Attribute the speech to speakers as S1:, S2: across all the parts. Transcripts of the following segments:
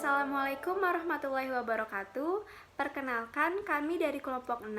S1: Assalamualaikum warahmatullahi wabarakatuh. Perkenalkan, kami dari kelompok 6.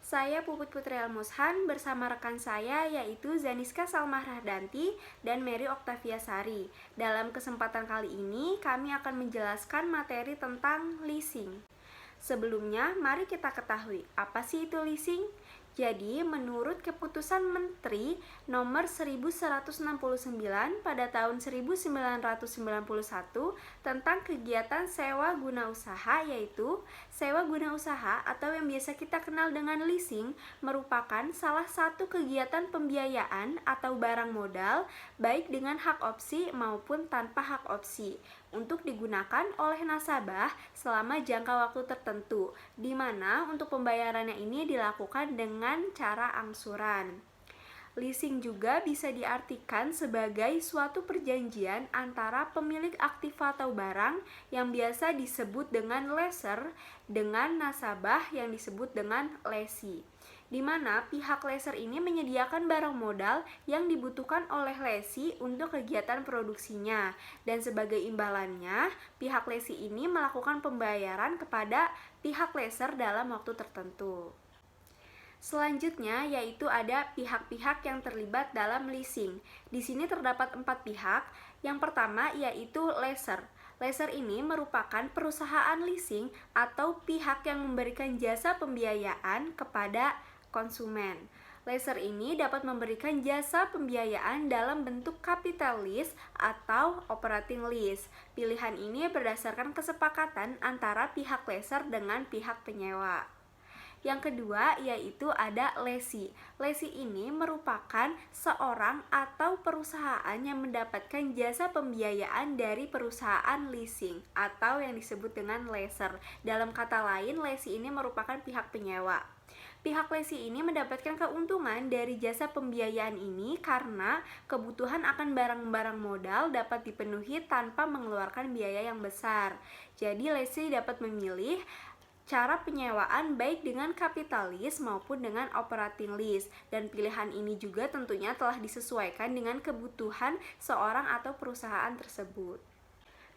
S1: Saya Puput Putri Almushan bersama rekan saya yaitu Zaniska Salmah Rahdanti dan Mary Oktavia Sari. Dalam kesempatan kali ini, kami akan menjelaskan materi tentang leasing. Sebelumnya, mari kita ketahui apa sih itu leasing. Jadi, menurut keputusan Menteri nomor 1169 pada tahun 1991 tentang kegiatan sewa guna usaha, yaitu sewa guna usaha atau yang biasa kita kenal dengan leasing merupakan salah satu kegiatan pembiayaan atau barang modal baik dengan hak opsi maupun tanpa hak opsi untuk digunakan oleh nasabah selama jangka waktu tertentu, di mana untuk pembayarannya ini dilakukan dengan cara angsuran. Leasing juga bisa diartikan sebagai suatu perjanjian antara pemilik aktiva atau barang yang biasa disebut dengan lessor dengan nasabah yang disebut dengan lessee, di mana pihak lessor ini menyediakan barang modal yang dibutuhkan oleh lessee untuk kegiatan produksinya, dan sebagai imbalannya pihak lessee ini melakukan pembayaran kepada pihak lessor dalam waktu tertentu. Selanjutnya yaitu ada pihak-pihak yang terlibat dalam leasing. Di sini terdapat 4 pihak. Yang pertama yaitu lessor. Lessor ini merupakan perusahaan leasing atau pihak yang memberikan jasa pembiayaan kepada konsumen. Lessor ini dapat memberikan jasa pembiayaan dalam bentuk capital lease atau operating lease. Pilihan ini berdasarkan kesepakatan antara pihak lessor dengan pihak penyewa. Yang kedua yaitu ada lessee. Lessee ini merupakan seorang atau perusahaan yang mendapatkan jasa pembiayaan dari perusahaan leasing atau yang disebut dengan lessor. Dalam kata lain, lessee ini merupakan pihak penyewa. Pihak lessee ini mendapatkan keuntungan dari jasa pembiayaan ini karena kebutuhan akan barang-barang modal dapat dipenuhi tanpa mengeluarkan biaya yang besar. Jadi lessee dapat memilih cara penyewaan baik dengan capital lease maupun dengan operating lease, dan pilihan ini juga tentunya telah disesuaikan dengan kebutuhan seorang atau perusahaan tersebut.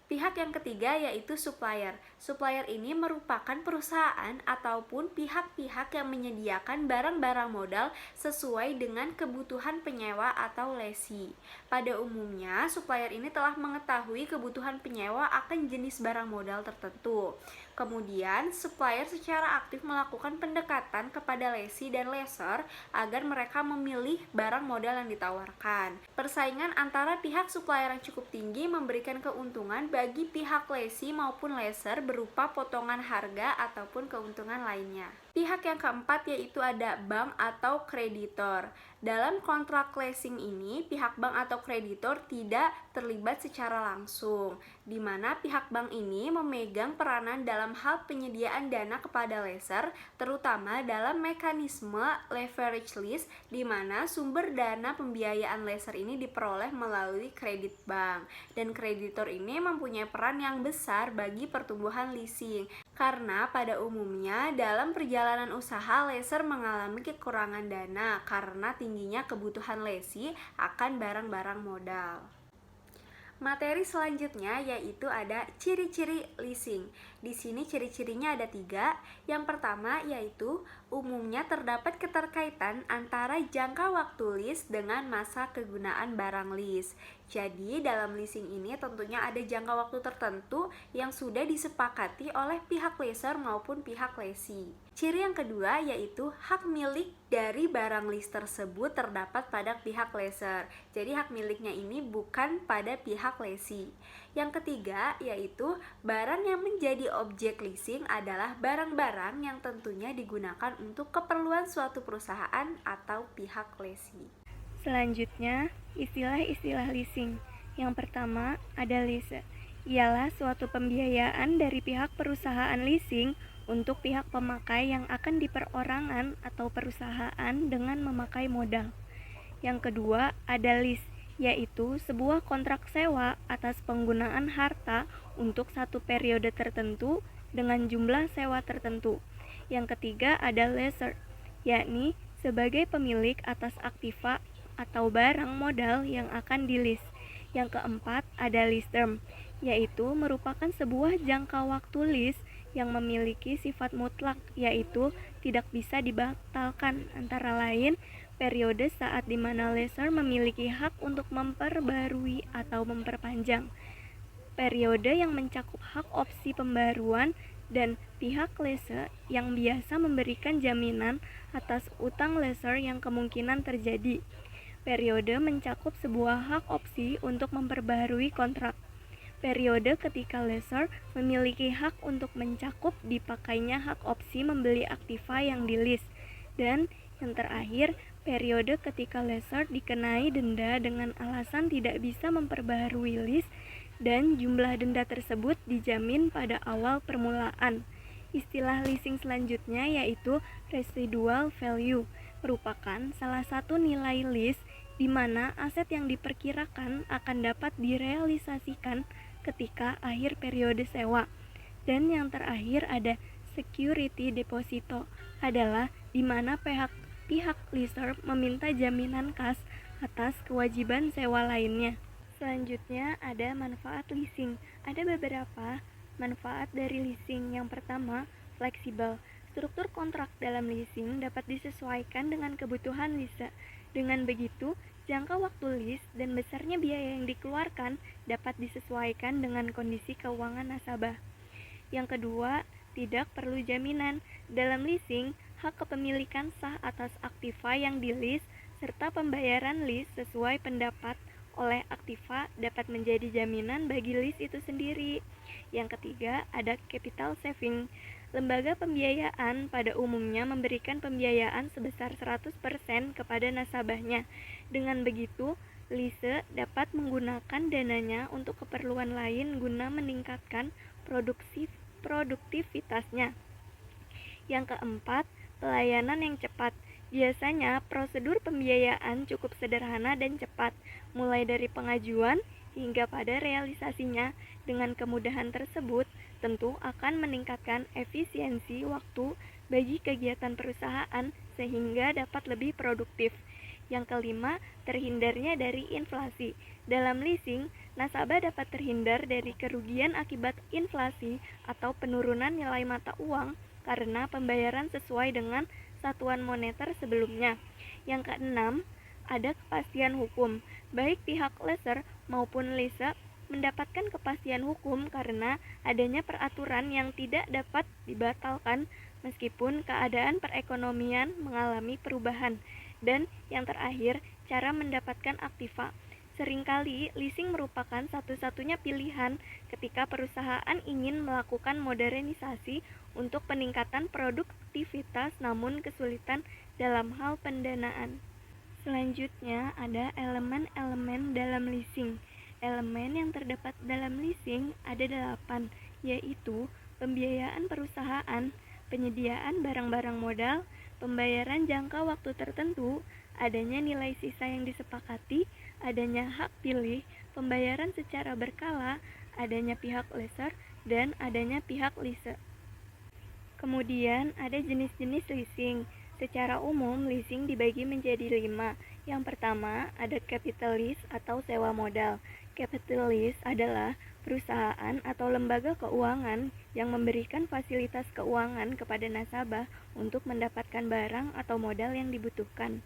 S1: Pihak yang ketiga yaitu supplier. Supplier ini merupakan perusahaan ataupun pihak-pihak yang menyediakan barang-barang modal sesuai dengan kebutuhan penyewa atau lessee. Pada umumnya, supplier ini telah mengetahui kebutuhan penyewa akan jenis barang modal tertentu. Kemudian, supplier secara aktif melakukan pendekatan kepada lessee dan lessor agar mereka memilih barang modal yang ditawarkan. Persaingan antara pihak supplier yang cukup tinggi memberikan keuntungan bagi pihak lessee maupun lessor berupa potongan harga ataupun keuntungan lainnya. Pihak yang keempat yaitu ada bank atau kreditor. Dalam kontrak leasing ini, pihak bank atau kreditor tidak terlibat secara langsung, di mana pihak bank ini memegang peranan dalam hal penyediaan dana kepada lessor, terutama dalam mekanisme leverage lease, di mana sumber dana pembiayaan lessor ini diperoleh melalui kredit bank, dan kreditor ini mempunyai peran yang besar bagi pertumbuhan leasing. Karena pada umumnya dalam perjalanan usaha lessor mengalami kekurangan dana karena tingginya kebutuhan lessee akan barang-barang modal. Materi selanjutnya yaitu ada ciri-ciri leasing. Di sini ciri-cirinya ada 3. Yang pertama yaitu umumnya terdapat keterkaitan antara jangka waktu lease dengan masa kegunaan barang lease. Jadi dalam leasing ini tentunya ada jangka waktu tertentu yang sudah disepakati oleh pihak lessor maupun pihak lessee. Ciri yang kedua yaitu hak milik dari barang lease tersebut terdapat pada pihak lessor. Jadi hak miliknya ini bukan pada pihak lessee. Yang ketiga yaitu barang yang menjadi objek leasing adalah barang-barang yang tentunya digunakan untuk keperluan suatu perusahaan atau pihak lessee.
S2: Selanjutnya, istilah-istilah leasing. Yang pertama ada lease. Ialah suatu pembiayaan dari pihak perusahaan leasing untuk pihak pemakai yang akan diperorangan atau perusahaan dengan memakai modal. Yang kedua ada lease, yaitu sebuah kontrak sewa atas penggunaan harta untuk satu periode tertentu dengan jumlah sewa tertentu. Yang ketiga ada lessor, yakni sebagai pemilik atas aktiva atau barang modal yang akan di-lease. Yang keempat ada lease term, yaitu merupakan sebuah jangka waktu lease yang memiliki sifat mutlak, yaitu tidak bisa dibatalkan, antara lain periode saat di mana lessor memiliki hak untuk memperbarui atau memperpanjang, periode yang mencakup hak opsi pembaruan, dan pihak lessor yang biasa memberikan jaminan atas utang lessor yang kemungkinan terjadi. Periode mencakup sebuah hak opsi untuk memperbaharui kontrak. Periode ketika lessor memiliki hak untuk mencakup dipakainya hak opsi membeli aktiva yang di-lease. Dan yang terakhir, periode ketika lessor dikenai denda dengan alasan tidak bisa memperbaharui lease dan jumlah denda tersebut dijamin pada awal permulaan. Istilah leasing selanjutnya yaitu residual value, merupakan salah satu nilai lease di mana aset yang diperkirakan akan dapat direalisasikan ketika akhir periode sewa. Dan yang terakhir ada security deposito, adalah di mana pihak lessor meminta jaminan kas atas kewajiban sewa lainnya. Selanjutnya ada manfaat leasing. Ada beberapa manfaat dari leasing. Yang pertama, fleksibel. Struktur kontrak dalam leasing dapat disesuaikan dengan kebutuhan lease. Dengan begitu, jangka waktu lease dan besarnya biaya yang dikeluarkan dapat disesuaikan dengan kondisi keuangan nasabah. Yang kedua, tidak perlu jaminan. Dalam leasing, hak kepemilikan sah atas aktiva yang di-lease serta pembayaran lease sesuai pendapat oleh aktiva dapat menjadi jaminan bagi lease itu sendiri. Yang ketiga, ada capital saving. Lembaga pembiayaan pada umumnya memberikan pembiayaan sebesar 100% kepada nasabahnya. Dengan begitu, lease dapat menggunakan dananya untuk keperluan lain guna meningkatkan produktivitasnya. Yang keempat, pelayanan yang cepat. Biasanya prosedur pembiayaan cukup sederhana dan cepat, mulai dari pengajuan hingga pada realisasinya. Dengan kemudahan tersebut, tentu akan meningkatkan efisiensi waktu bagi kegiatan perusahaan sehingga dapat lebih produktif. Yang kelima, terhindarnya dari inflasi. Dalam leasing, nasabah dapat terhindar dari kerugian akibat inflasi atau penurunan nilai mata uang karena pembayaran sesuai dengan satuan moneter sebelumnya. Yang keenam, ada kepastian hukum. Baik pihak lessor maupun lease mendapatkan kepastian hukum karena adanya peraturan yang tidak dapat dibatalkan meskipun keadaan perekonomian mengalami perubahan. Dan yang terakhir, cara mendapatkan aktiva. Seringkali leasing merupakan satu-satunya pilihan ketika perusahaan ingin melakukan modernisasi untuk peningkatan produktivitas namun kesulitan dalam hal pendanaan. Selanjutnya ada elemen-elemen dalam leasing. Elemen yang terdapat dalam leasing ada 8, yaitu pembiayaan perusahaan, penyediaan barang-barang modal, pembayaran jangka waktu tertentu, adanya nilai sisa yang disepakati, adanya hak pilih, pembayaran secara berkala, adanya pihak lessor, dan adanya pihak lease. Kemudian ada jenis-jenis leasing. Secara umum, leasing dibagi menjadi 5. Yang pertama, ada capital lease atau sewa modal. Capital lease adalah perusahaan atau lembaga keuangan yang memberikan fasilitas keuangan kepada nasabah untuk mendapatkan barang atau modal yang dibutuhkan.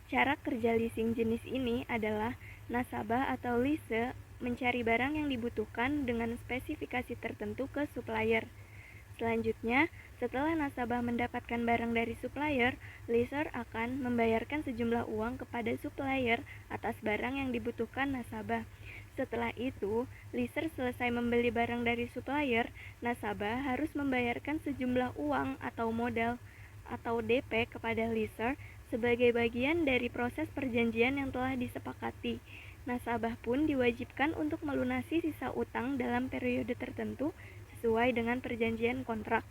S2: Cara kerja leasing jenis ini adalah nasabah atau lease mencari barang yang dibutuhkan dengan spesifikasi tertentu ke supplier. Selanjutnya, setelah nasabah mendapatkan barang dari supplier, lessor akan membayarkan sejumlah uang kepada supplier atas barang yang dibutuhkan nasabah. Setelah itu, lessor selesai membeli barang dari supplier, nasabah harus membayarkan sejumlah uang atau modal atau DP kepada lessor sebagai bagian dari proses perjanjian yang telah disepakati. Nasabah pun diwajibkan untuk melunasi sisa utang dalam periode tertentu sesuai dengan perjanjian kontrak.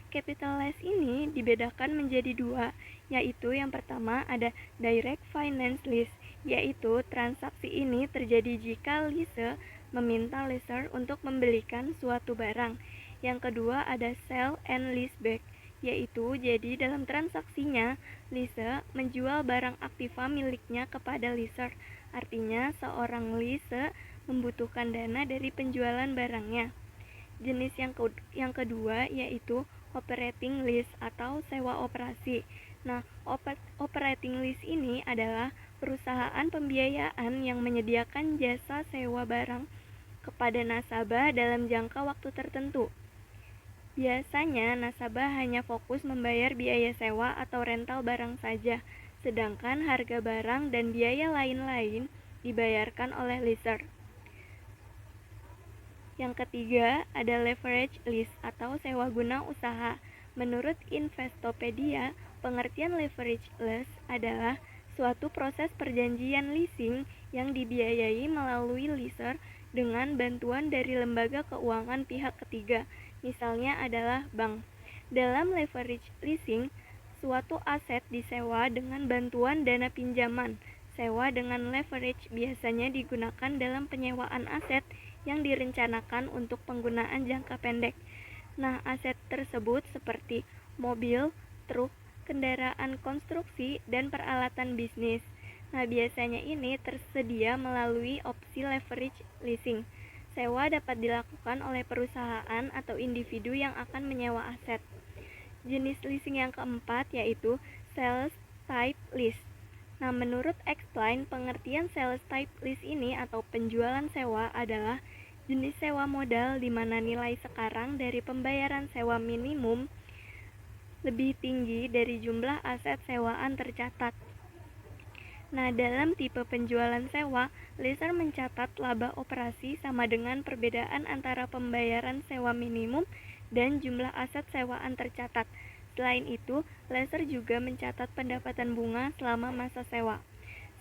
S2: Capital lease ini dibedakan menjadi 2, yaitu yang pertama ada direct finance lease, yaitu transaksi ini terjadi jika lease meminta lessor untuk membelikan suatu barang. Yang kedua ada sell and leaseback, yaitu jadi dalam transaksinya lease menjual barang aktiva miliknya kepada lessor. Artinya seorang lease membutuhkan dana dari penjualan barangnya. Jenis yang kedua yaitu operating lease atau sewa operasi. Nah, operating lease ini adalah perusahaan pembiayaan yang menyediakan jasa sewa barang kepada nasabah dalam jangka waktu tertentu. Biasanya nasabah hanya fokus membayar biaya sewa atau rental barang saja, sedangkan harga barang dan biaya lain-lain dibayarkan oleh leaser. Yang ketiga, ada leverage lease atau sewa guna usaha. Menurut Investopedia, pengertian leverage lease adalah suatu proses perjanjian leasing yang dibiayai melalui leaser dengan bantuan dari lembaga keuangan pihak ketiga, misalnya adalah bank. Dalam leverage leasing, suatu aset disewa dengan bantuan dana pinjaman. Sewa dengan leverage biasanya digunakan dalam penyewaan aset yang direncanakan untuk penggunaan jangka pendek. Nah, aset tersebut seperti mobil, truk, kendaraan konstruksi, dan peralatan bisnis. Nah, biasanya ini tersedia melalui opsi leverage leasing. Sewa dapat dilakukan oleh perusahaan atau individu yang akan menyewa aset. Jenis leasing yang keempat yaitu sales type lease. Nah, menurut Explain, pengertian sales type lease ini atau penjualan sewa adalah jenis sewa modal di mana nilai sekarang dari pembayaran sewa minimum lebih tinggi dari jumlah aset sewaan tercatat. Nah, dalam tipe penjualan sewa, leaser mencatat laba operasi sama dengan perbedaan antara pembayaran sewa minimum dan jumlah aset sewaan tercatat. Selain itu, leaser juga mencatat pendapatan bunga selama masa sewa.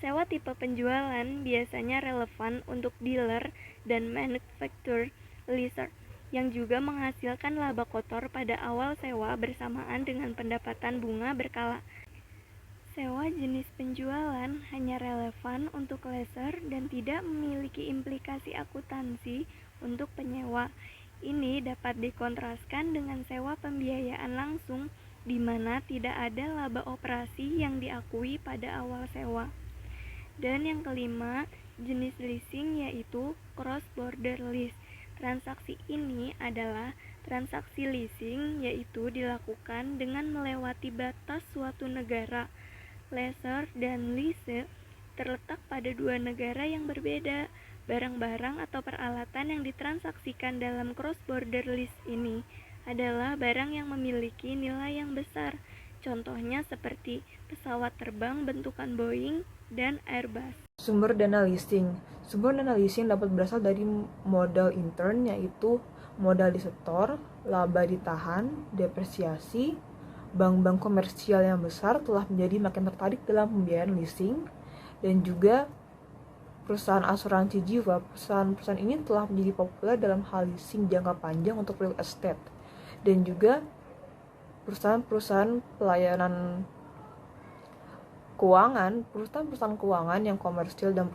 S2: Sewa tipe penjualan biasanya relevan untuk dealer dan manufacturer leaser yang juga menghasilkan laba kotor pada awal sewa bersamaan dengan pendapatan bunga berkala. Sewa jenis penjualan hanya relevan untuk leaser dan tidak memiliki implikasi akuntansi untuk penyewa. Ini dapat dikontraskan dengan sewa pembiayaan langsung di mana tidak ada laba operasi yang diakui pada awal sewa. Dan yang kelima, jenis leasing yaitu cross-border lease. Transaksi ini adalah transaksi leasing yaitu dilakukan dengan melewati batas suatu negara. Lessor dan lease terletak pada dua negara yang berbeda. Barang-barang atau peralatan yang ditransaksikan dalam cross-border lease ini adalah barang yang memiliki nilai yang besar. Contohnya seperti pesawat terbang bentukan Boeing dan Airbus.
S3: Sumber dana leasing. Sumber dana leasing dapat berasal dari modal intern, yaitu modal disetor, laba ditahan, depresiasi. Bank-bank komersial yang besar telah menjadi makin tertarik dalam pembiayaan leasing, dan juga perusahaan asuransi jiwa. Perusahaan ini telah menjadi populer dalam hal leasing jangka panjang untuk real estate, dan juga perusahaan-perusahaan pelayanan keuangan. Perusahaan-perusahaan keuangan yang komersial dan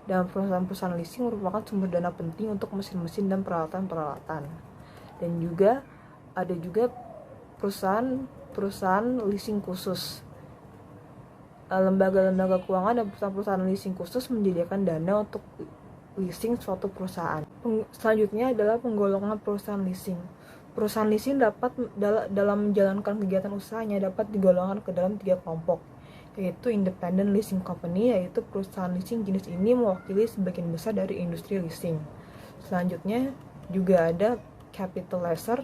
S3: perusahaan-perusahaan leasing merupakan sumber dana penting untuk mesin-mesin dan peralatan-peralatan. Dan juga ada juga perusahaan leasing khusus. Lembaga-lembaga keuangan dan perusahaan-perusahaan leasing khusus menyediakan dana untuk leasing suatu perusahaan. Selanjutnya adalah penggolongan perusahaan leasing. Perusahaan leasing dapat dalam menjalankan kegiatan usahanya dapat digolongkan ke dalam 3 kelompok, yaitu independent leasing company, yaitu perusahaan leasing jenis ini mewakili sebagian besar dari industri leasing. Selanjutnya juga ada capital lessor.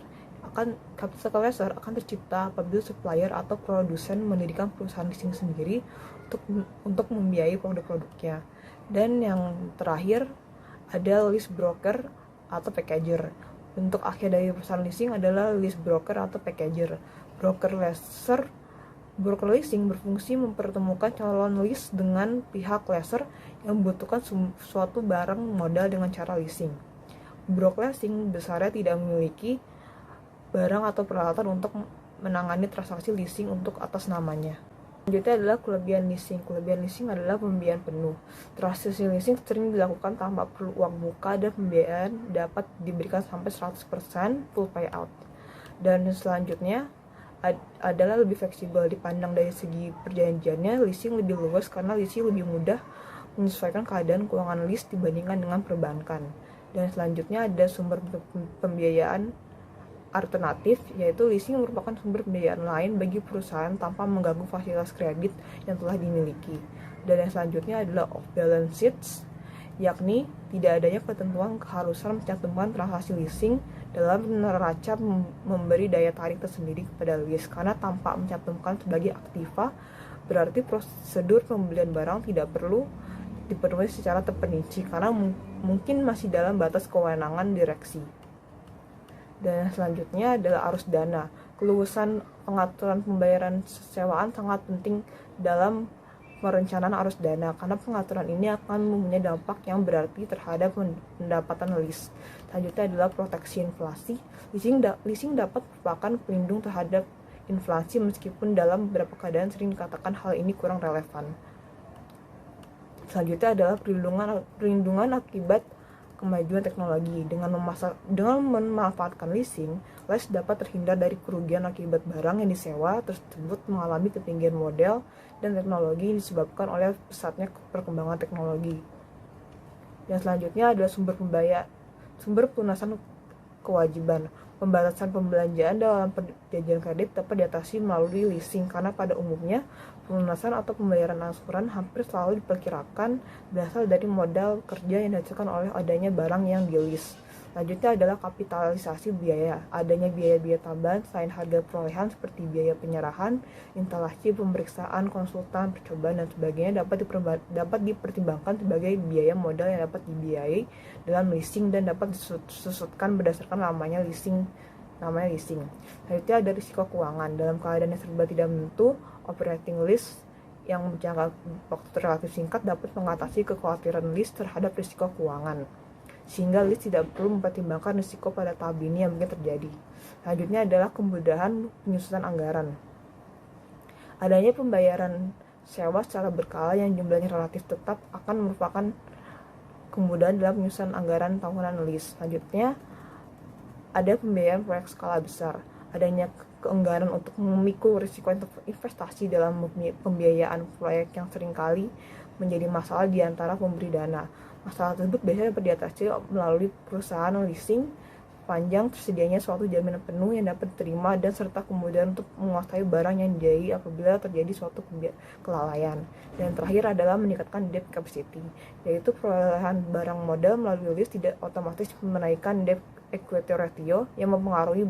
S3: Capital lessor akan tercipta apabila supplier atau produsen mendirikan perusahaan leasing sendiri untuk membiayai produk-produknya. Dan yang terakhir ada lease broker atau packager. Bentuk akhir dari perusahaan leasing adalah lease broker atau packager. Broker leasing berfungsi mempertemukan calon lease dengan pihak lessor yang membutuhkan suatu barang modal dengan cara leasing. Broker leasing besarnya tidak memiliki barang atau peralatan untuk menangani transaksi leasing untuk atas namanya. Selanjutnya adalah kelebihan leasing. Kelebihan leasing adalah pembiayaan penuh. Transaksi leasing sering dilakukan tanpa perlu uang muka dan pembiayaan dapat diberikan sampai 100% full payout. Dan selanjutnya adalah lebih fleksibel. Dipandang dari segi perjanjiannya, leasing lebih luas karena leasing lebih mudah menyesuaikan keadaan keuangan lease dibandingkan dengan perbankan. Dan selanjutnya ada sumber pembiayaan alternatif, yaitu leasing merupakan sumber pembiayaan lain bagi perusahaan tanpa mengganggu fasilitas kredit yang telah dimiliki. Dan yang selanjutnya adalah off-balance sheets, yakni tidak adanya ketentuan keharusan mencantumkan transaksi leasing dalam neraca memberi daya tarik tersendiri kepada lease, karena tanpa mencantumkan sebagai aktiva, berarti prosedur pembelian barang tidak perlu dipenuhi secara terperinci karena mungkin masih dalam batas kewenangan direksi. Dan selanjutnya adalah arus dana. Keluasan pengaturan pembayaran sewaan sangat penting dalam perencanaan arus dana, karena pengaturan ini akan mempunyai dampak yang berarti terhadap pendapatan lease. Selanjutnya adalah proteksi inflasi. Leasing dapat merupakan pelindung terhadap inflasi, meskipun dalam beberapa keadaan sering dikatakan hal ini kurang relevan. Selanjutnya adalah perlindungan akibat kemajuan teknologi. Dengan memanfaatkan leasing, les dapat terhindar dari kerugian akibat barang yang disewa tersebut mengalami ketinggian model dan teknologi yang disebabkan oleh pesatnya perkembangan teknologi. Dan selanjutnya adalah sumber pelunasan kewajiban. Pembatasan pembelanjaan dalam perjanjian kredit dapat diatasi melalui leasing, karena pada umumnya pelunasan atau pembayaran angsuran hampir selalu diperkirakan berasal dari modal kerja yang dihasilkan oleh adanya barang yang di-lease. Selanjutnya adalah kapitalisasi biaya. Adanya biaya-biaya tambahan selain harga perolehan seperti biaya penyerahan, instalasi, pemeriksaan, konsultan, percobaan, dan sebagainya dapat dipertimbangkan sebagai biaya modal yang dapat dibiayai dalam leasing dan dapat disusutkan berdasarkan namanya leasing. Selanjutnya ada risiko keuangan. Dalam keadaan yang serba tidak menentu, operating lease yang berjangka waktu relatif singkat dapat mengatasi kekhawatiran lease terhadap risiko keuangan, sehingga lease tidak perlu mempertimbangkan risiko pada tahap dini yang mungkin terjadi. Selanjutnya adalah kemudahan penyusunan anggaran. Adanya pembayaran sewa secara berkala yang jumlahnya relatif tetap akan merupakan kemudahan dalam penyusunan anggaran tahunan lease. Selanjutnya ada pembiayaan proyek skala besar. Adanya keengganan untuk memikul risiko investasi dalam pembiayaan proyek yang seringkali menjadi masalah di antara pemberi dana. Masalah tersebut biasanya dapat diatasi melalui perusahaan leasing panjang tersedianya suatu jaminan penuh yang dapat diterima dan serta kemudian untuk menguasai barang yang dibiayai apabila terjadi suatu kelalaian. Dan terakhir adalah meningkatkan debt capacity, yaitu perolehan barang modal melalui lease tidak otomatis menaikkan debt equity ratio yang mempengaruhi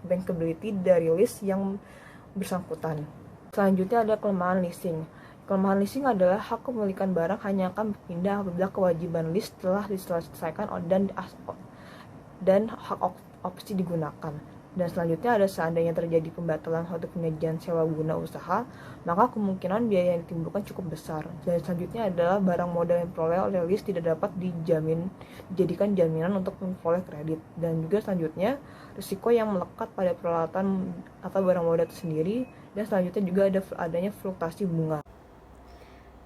S3: bankability dari lease yang bersangkutan. Selanjutnya ada kelemahan leasing. Kelemahan leasing adalah hak kepemilikan barang hanya akan berpindah apabila kewajiban lease telah diselesaikan dan hak opsi digunakan. Dan selanjutnya ada seandainya terjadi pembatalan suatu penyajian sewa guna usaha, maka kemungkinan biaya yang ditimbulkan cukup besar. Dan selanjutnya adalah barang modal yang diperoleh oleh lease tidak dapat dijadikan jaminan untuk memperoleh kredit. Dan juga selanjutnya risiko yang melekat pada peralatan atau barang modal itu sendiri. Dan selanjutnya juga ada adanya fluktuasi bunga.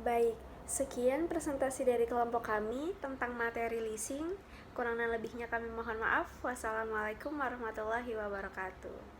S1: Baik, sekian presentasi dari kelompok kami tentang materi leasing. Kurang dan lebihnya kami mohon maaf. Wassalamualaikum warahmatullahi wabarakatuh.